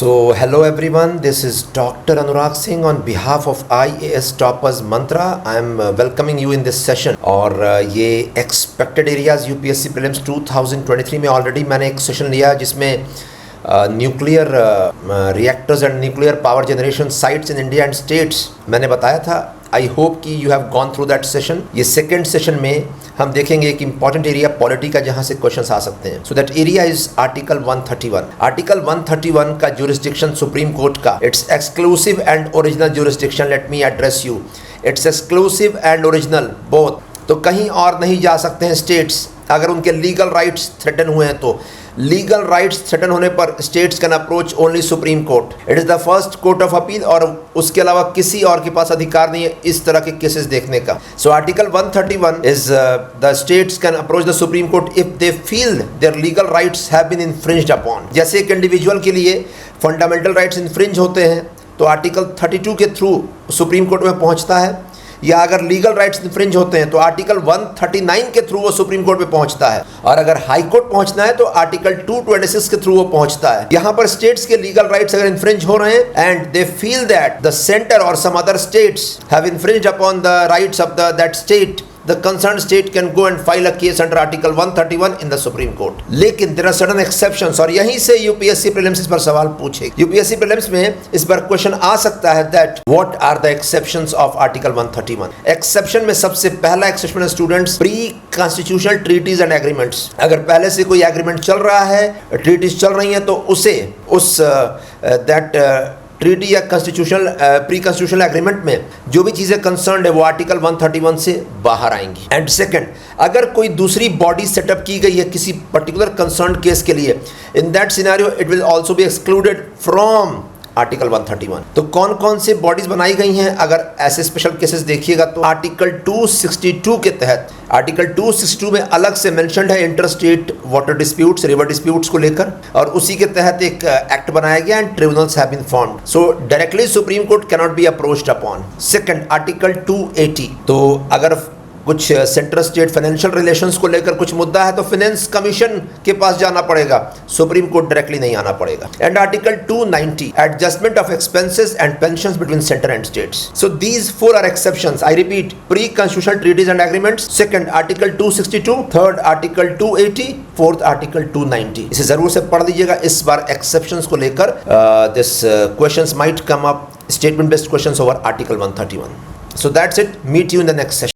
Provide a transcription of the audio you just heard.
So, hello everyone, this is Dr. Anurag Singh on behalf of IAS Toppers Mantra. I am welcoming you in this session. और ये expected areas UPSC Prelims 2023 में already मैंने एक session लिया जिसमें nuclear reactors and nuclear power generation sites in India and states मैंने बताया था. आई होप कि you have gone through that session. ये सेकेंड सेशन में हम देखेंगे एक इंपॉर्टेंट एरिया पॉलिटी का जहाँ से क्वेश्चंस आ सकते हैं. So that area is article 131. Article 131 का ज्यूरिसडिक्शन सुप्रीम कोर्ट का it's exclusive and original jurisdiction. Let me address you. It's exclusive and original both. तो कहीं और नहीं जा सकते हैं स्टेट्स अगर उनके लीगल राइट्स थ्रेटन हुए हैं. तो लीगल राइट्स थ्रेटन होने पर states can approach only supreme court. It is the first court of appeal और उसके अलावा किसी और के पास अधिकार नहीं है इस तरह के केसेस देखने का. So article 131 is the states can approach the Supreme Court if they feel their legal rights have been infringed upon. जैसे एक इंडिविजुअल के लिए फंडामेंटल राइट्स इन्फ्रिंज होते हैं तो आर्टिकल 32 के थ्रू सुप्रीम कोर्ट में पहुंचता है, या अगर लीगल राइट्स इन्फ्रिंज होते हैं तो आर्टिकल 139 के थ्रू वो सुप्रीम कोर्ट में पहुंचता है, और अगर हाई कोर्ट पहुंचना है तो आर्टिकल 226 के थ्रू वो पहुंचता है. यहां पर स्टेट्स के लीगल राइट्स अगर इन्फ्रिंज हो रहे हैं and they feel that the centre और some other states have infringed upon the rights of that state, the concerned state can go and file a case under article 131 in the supreme court. लेकिन there are certain exceptions और यहीं से UPSC prelims इस पर सवाल पूछे. UPSC prelims में इस पर क्वेश्चन आ सकता है that what are the exceptions of article 131. Exception में सबसे पहला एक्सेप्शन है students pre constitutional treaties and agreements. अगर पहले से कोई एग्रीमेंट चल रहा है, ट्रीटीज चल रही है, तो उसे उस दैट ट्रीटी या कॉन्स्टिट्यूशनल प्री कॉन्स्टिट्यूशनल एग्रीमेंट में जो भी चीज़ें कंसर्न है वो आर्टिकल 131 से बाहर आएंगी. एंड सेकंड, अगर कोई दूसरी बॉडी सेटअप की गई है किसी पर्टिकुलर कंसर्न केस के लिए, in that scenario it will also be excluded from article 131. तो कौन कौन से बॉडीज बनाई गई हैं अगर ऐसे स्पेशल केसेस देखिएगा तो आर्टिकल 262 के तहत, आर्टिकल 262 में अलग से मेंशन्ड है inter state water disputes, river disputes को लेकर, और उसी के तहत एक एक्ट बनाया गया and tribunals have been formed. So directly supreme court can not be approached upon. Second, article 280. तो अगर कुछ सेंट्रल स्टेट फाइनेंशियल रिलेशंस को लेकर कुछ मुद्दा है तो फाइनेंस कमीशन के पास जाना पड़ेगा, सुप्रीम कोर्ट डायरेक्टली नहीं आना पड़ेगा. And article 290, adjustment of expenses and pensions between centre and states. So these four are exceptions. I repeat, pre constitutional treaties and agreements, second article 262, third article 280, fourth article 290. इसे जरूर से पढ़ लीजिएगा. इस बार exceptions को लेकर this questions might come up, statement based questions over article 131. So that's it. Meet you in the next session.